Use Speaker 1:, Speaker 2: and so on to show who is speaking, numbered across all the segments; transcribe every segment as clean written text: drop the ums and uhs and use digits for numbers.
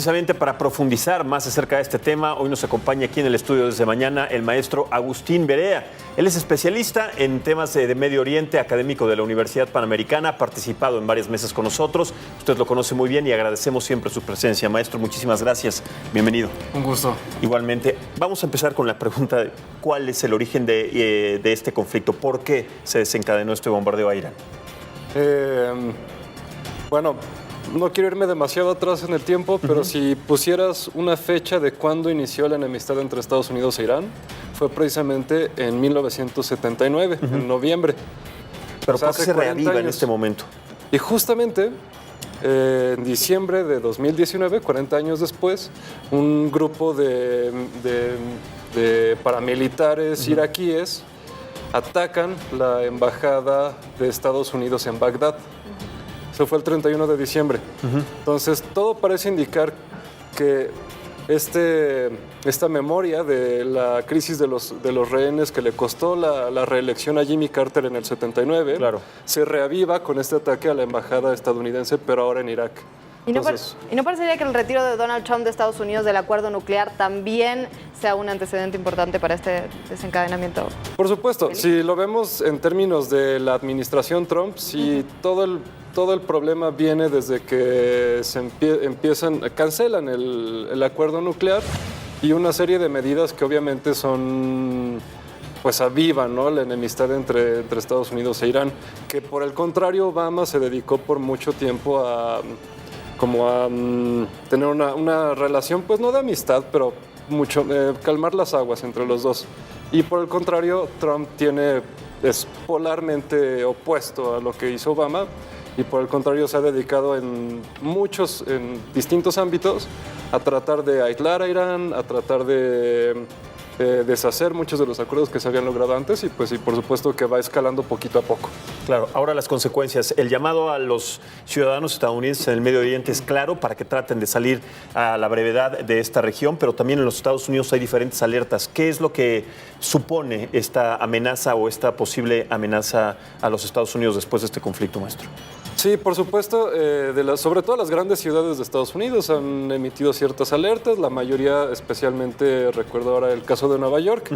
Speaker 1: precisamente para profundizar más acerca de este tema, hoy nos acompaña aquí en el estudio desde mañana el maestro Agustín Berea. Él es especialista en temas de Medio Oriente, académico de la Universidad Panamericana, ha participado en varias mesas con nosotros. Usted lo conoce muy bien y agradecemos siempre su presencia. Maestro, muchísimas gracias. Bienvenido.
Speaker 2: Un gusto.
Speaker 1: Igualmente. Vamos a empezar con la pregunta de cuál es el origen de este conflicto. ¿Por qué se desencadenó este bombardeo a Irán?
Speaker 2: Bueno, no quiero irme demasiado atrás en el tiempo, pero si pusieras una fecha de cuándo inició la enemistad entre Estados Unidos e Irán, fue precisamente en 1979, en noviembre.
Speaker 1: ¿Pero por qué se reaviva en este momento?
Speaker 2: Y justamente en diciembre de 2019, 40 años después, un grupo de paramilitares iraquíes atacan la embajada de Estados Unidos en Bagdad. Eso fue el 31 de diciembre. Entonces, todo parece indicar que esta memoria de la crisis de los rehenes que le costó la reelección a Jimmy Carter en el 79,
Speaker 1: claro,
Speaker 2: se reaviva con este ataque a la embajada estadounidense, pero ahora en Irak.
Speaker 3: ¿Y no parecería que el retiro de Donald Trump de Estados Unidos del acuerdo nuclear también sea un antecedente importante para este desencadenamiento?
Speaker 2: Por supuesto, si lo vemos en términos de la administración Trump, si todo el problema viene desde que cancelan el acuerdo nuclear y una serie de medidas que obviamente pues avivan, ¿no?, la enemistad entre Estados Unidos e Irán, que por el contrario Obama se dedicó por mucho tiempo a tener una relación, pues no de amistad, pero calmar las aguas entre los dos. Y por el contrario, Trump es polarmente opuesto a lo que hizo Obama, y por el contrario se ha dedicado en distintos ámbitos a tratar de aislar a Irán, a tratar de deshacer muchos de los acuerdos que se habían logrado antes y por supuesto que va escalando poquito a poco.
Speaker 1: Claro, ahora las consecuencias. El llamado a los ciudadanos estadounidenses en el Medio Oriente es claro para que traten de salir a la brevedad de esta región, pero también en los Estados Unidos hay diferentes alertas. ¿Qué es lo que supone esta amenaza o esta posible amenaza a los Estados Unidos después de este conflicto, maestro?
Speaker 2: Sí, por supuesto, sobre todo las grandes ciudades de Estados Unidos han emitido ciertas alertas, la mayoría, especialmente recuerdo ahora el caso de Nueva York,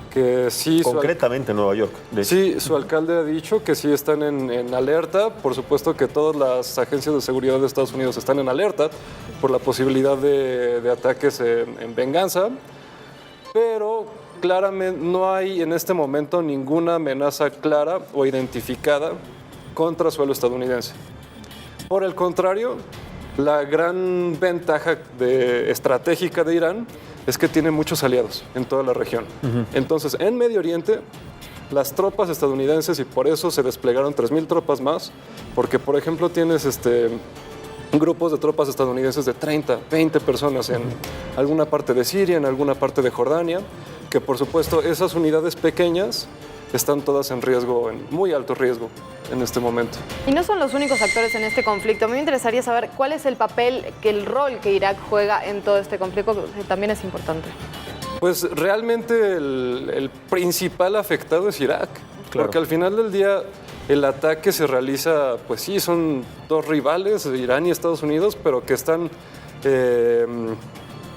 Speaker 2: que sí...
Speaker 1: Concretamente Nueva York.
Speaker 2: Sí, su alcalde ha dicho que sí están en alerta, por supuesto que todas las agencias de seguridad de Estados Unidos están en alerta por la posibilidad de ataques en venganza, pero claramente no hay en este momento ninguna amenaza clara o identificada contra suelo estadounidense. Por el contrario, la gran ventaja estratégica de Irán es que tiene muchos aliados en toda la región. Entonces, en Medio Oriente, las tropas estadounidenses, y por eso se desplegaron 3,000 tropas más, porque, por ejemplo, tienes grupos de tropas estadounidenses de 30, 20 personas en alguna parte de Siria, en alguna parte de Jordania, que, por supuesto, esas unidades pequeñas están todas en riesgo, en muy alto riesgo en este momento.
Speaker 3: Y no son los únicos actores en este conflicto. A mí me interesaría saber cuál es el el rol que Irak juega en todo este conflicto, que también es importante.
Speaker 2: Pues realmente el principal afectado es Irak, claro, porque al final del día el ataque se realiza, pues sí, son dos rivales, Irán y Estados Unidos, pero que están...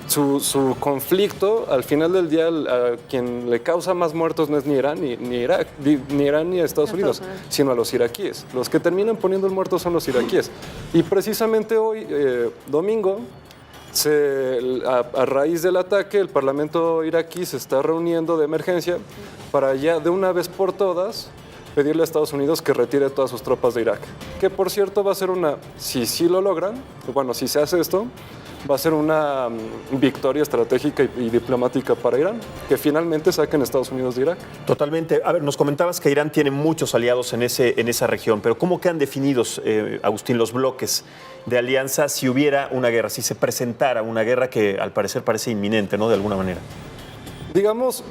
Speaker 2: Su conflicto, al final del día, a quien le causa más muertos no es ni Irán ni Irán ni Estados Unidos, sino a los iraquíes. Los que terminan poniendo el muerto son los iraquíes. Y precisamente hoy, domingo, a raíz del ataque, el Parlamento iraquí se está reuniendo de emergencia para ya de una vez por todas pedirle a Estados Unidos que retire todas sus tropas de Irak. Que por cierto va a ser si lo logran, bueno, si se hace esto, va a ser una victoria estratégica y diplomática para Irán, que finalmente saquen a Estados Unidos de Irak.
Speaker 1: Totalmente. A ver, nos comentabas que Irán tiene muchos aliados en esa región, pero ¿cómo quedan definidos, Agustín, los bloques de alianza si hubiera una guerra, si se presentara una guerra que al parecer parece inminente, ¿no?, de alguna manera?
Speaker 2: Digamos,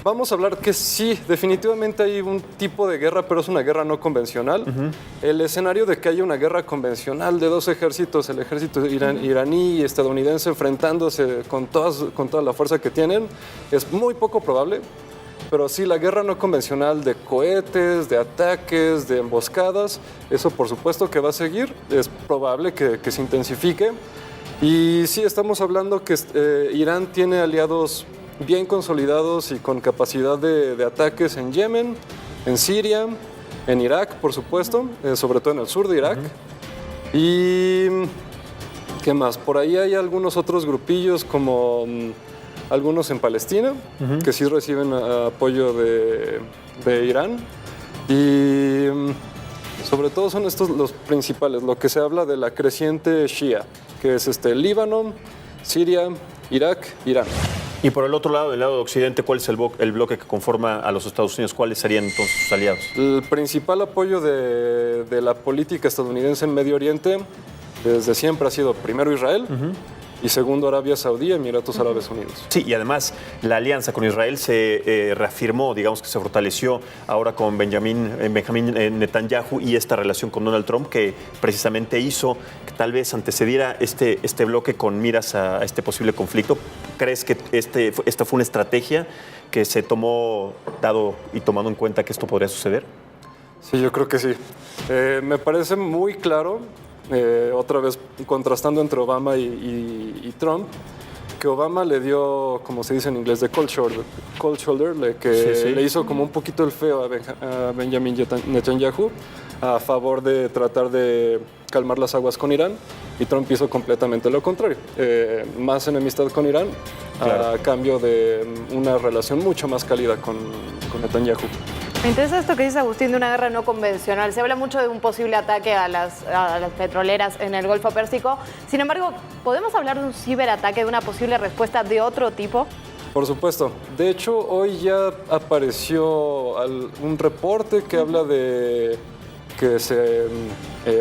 Speaker 2: vamos a hablar que sí, definitivamente hay un tipo de guerra, pero es una guerra no convencional. El escenario de que haya una guerra convencional de dos ejércitos, el ejército iraní y estadounidense enfrentándose con toda la fuerza que tienen, es muy poco probable. Pero sí, la guerra no convencional de cohetes, de ataques, de emboscadas, eso por supuesto que va a seguir, es probable que se intensifique. Y sí, estamos hablando que Irán tiene aliados bien consolidados y con capacidad de ataques en Yemen, en Siria, en Irak, por supuesto, sobre todo en el sur de Irak. Y ¿qué más? Por ahí hay algunos otros grupillos como algunos en Palestina, que sí reciben apoyo de Irán. Y sobre todo son estos los principales, lo que se habla de la creciente Shia, que es Líbano, Siria, Irak, Irán.
Speaker 1: Y por el otro lado, del lado de Occidente, ¿cuál es el bloque que conforma a los Estados Unidos? ¿Cuáles serían entonces sus aliados?
Speaker 2: El principal apoyo de la política estadounidense en Medio Oriente desde siempre ha sido primero Israel y segundo Arabia Saudí y Emiratos Árabes Unidos.
Speaker 1: Sí, y además la alianza con Israel se reafirmó, digamos que se fortaleció ahora con Benjamín Netanyahu y esta relación con Donald Trump que precisamente hizo que tal vez antecediera este bloque con miras a este posible conflicto. ¿Crees que esta fue una estrategia que se tomó dado y tomando en cuenta que esto podría suceder?
Speaker 2: Sí, yo creo que sí. Me parece muy claro, otra vez contrastando entre Obama y Trump, que Obama le dio, como se dice en inglés, de cold shoulder, le hizo como un poquito el feo a Benjamin Netanyahu a favor de tratar de calmar las aguas con Irán, y Trump hizo completamente lo contrario, más enemistad con Irán, claro, a cambio de una relación mucho más cálida con Netanyahu.
Speaker 3: Me interesa esto que dice Agustín de una guerra no convencional. Se habla mucho de un posible ataque a las petroleras en el Golfo Pérsico. Sin embargo, ¿podemos hablar de un ciberataque, de una posible respuesta de otro tipo?
Speaker 2: Por supuesto. De hecho, hoy ya apareció un reporte que habla de que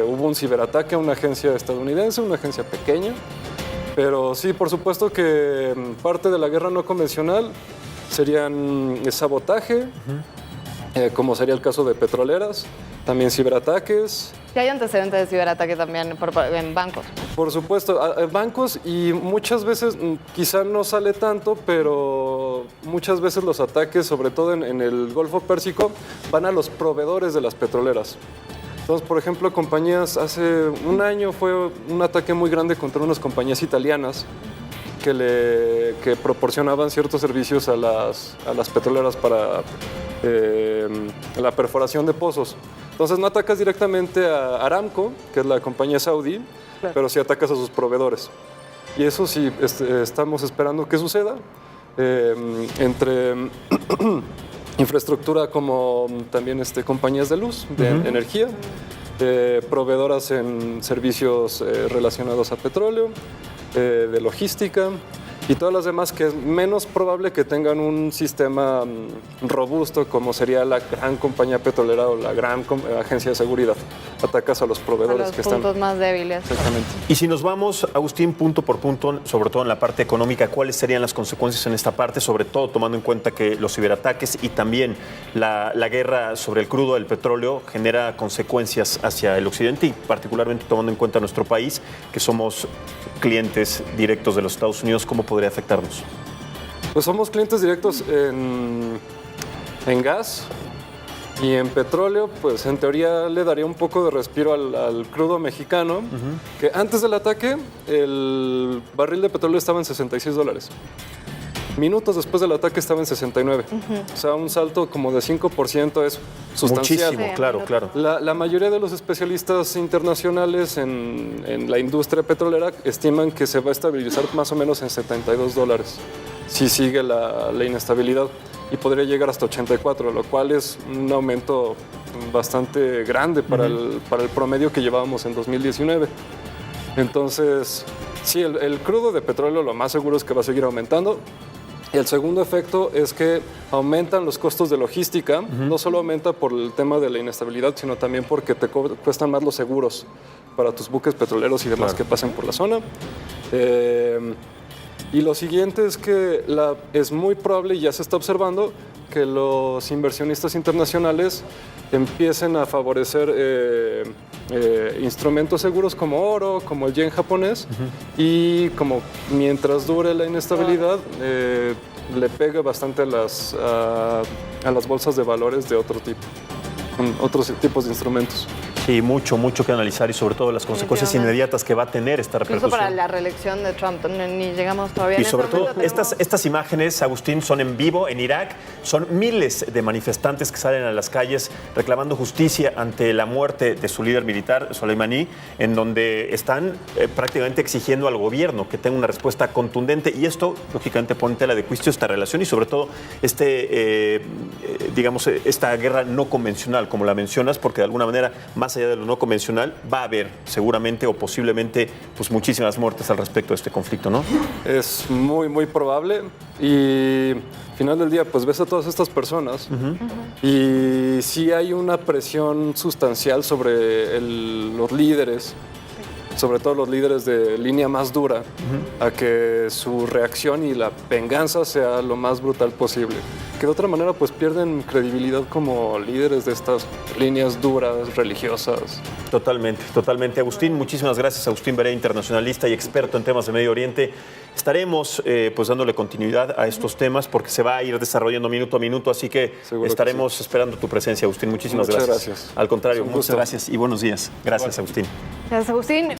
Speaker 2: hubo un ciberataque a una agencia estadounidense, una agencia pequeña. Pero sí, por supuesto que parte de la guerra no convencional serían sabotaje, como sería el caso de petroleras, también ciberataques.
Speaker 3: Y hay antecedentes de ciberataque también en bancos.
Speaker 2: Por supuesto, bancos, y muchas veces, quizá no sale tanto, pero muchas veces los ataques, sobre todo en el Golfo Pérsico, van a los proveedores de las petroleras. Entonces, por ejemplo, hace un año fue un ataque muy grande contra unas compañías italianas que proporcionaban ciertos servicios a las petroleras para la perforación de pozos. Entonces no atacas directamente a Aramco, que es la compañía saudí, claro, pero sí atacas a sus proveedores. Y eso sí estamos esperando que suceda entre infraestructura como también compañías de luz, de energía, proveedoras en servicios relacionados a petróleo, de logística, y todas las demás que es menos probable que tengan un sistema robusto como sería la gran compañía petrolera o la gran agencia de seguridad. Atacas a los proveedores que están...
Speaker 3: A los puntos más débiles.
Speaker 2: Exactamente.
Speaker 1: Y si nos vamos, Agustín, punto por punto, sobre todo en la parte económica, ¿cuáles serían las consecuencias en esta parte? Sobre todo tomando en cuenta que los ciberataques y también la guerra sobre el crudo, el petróleo, genera consecuencias hacia el occidente y particularmente tomando en cuenta nuestro país, que somos clientes directos de los Estados Unidos, ¿cómo podría afectarnos?
Speaker 2: Pues somos clientes directos en gas y en petróleo, pues en teoría le daría un poco de respiro al crudo mexicano, que antes del ataque el barril de petróleo estaba en $66. Minutos después del ataque estaba en 69. O sea, un salto como de 5% es sustancial.
Speaker 1: Muchísimo, claro, claro.
Speaker 2: La mayoría de los especialistas internacionales en la industria petrolera estiman que se va a estabilizar más o menos en $72 si sigue la inestabilidad, y podría llegar hasta 84, lo cual es un aumento bastante grande para el promedio que llevábamos en 2019. Entonces, sí, el crudo de petróleo lo más seguro es que va a seguir aumentando. Y el segundo efecto es que aumentan los costos de logística. No solo aumenta por el tema de la inestabilidad, sino también porque te cuestan más los seguros para tus buques petroleros y demás, claro, que pasen por la zona. Y lo siguiente es que es muy probable, y ya se está observando, que los inversionistas internacionales empiecen a favorecer instrumentos seguros como oro, como el yen japonés, y como mientras dure la inestabilidad, le pega bastante a las bolsas de valores de otro tipo, con otros tipos de instrumentos.
Speaker 1: Sí, mucho que analizar y sobre todo las consecuencias inmediatas que va a tener esta repercusión.
Speaker 3: Incluso para la reelección de Trump, ni llegamos todavía.
Speaker 1: Y sobre todo, estas imágenes, Agustín, son en vivo en Irak. Son miles de manifestantes que salen a las calles reclamando justicia ante la muerte de su líder militar, Soleimani, en donde están prácticamente exigiendo al gobierno que tenga una respuesta contundente. Y esto, lógicamente, pone en tela de juicio esta relación y sobre todo esta guerra no convencional, como la mencionas, porque de alguna manera, más allá de lo no convencional, va a haber seguramente o posiblemente pues muchísimas muertes al respecto de este conflicto, ¿no?
Speaker 2: Es muy probable, y al final del día pues ves a todas estas personas y sí hay una presión sustancial sobre los líderes, sobre todo los líderes de línea más dura, a que su reacción y la venganza sea lo más brutal posible. Que de otra manera pues pierden credibilidad como líderes de estas líneas duras, religiosas.
Speaker 1: Totalmente. Agustín, muchísimas gracias. Agustín Barea, internacionalista y experto en temas de Medio Oriente. Estaremos pues dándole continuidad a estos temas porque se va a ir desarrollando minuto a minuto, así que estaremos esperando tu presencia, Agustín. Muchísimas gracias.
Speaker 2: Muchas gracias.
Speaker 1: Al contrario, muchas gracias y buenos días. Gracias, Agustín.
Speaker 3: Gracias, Agustín.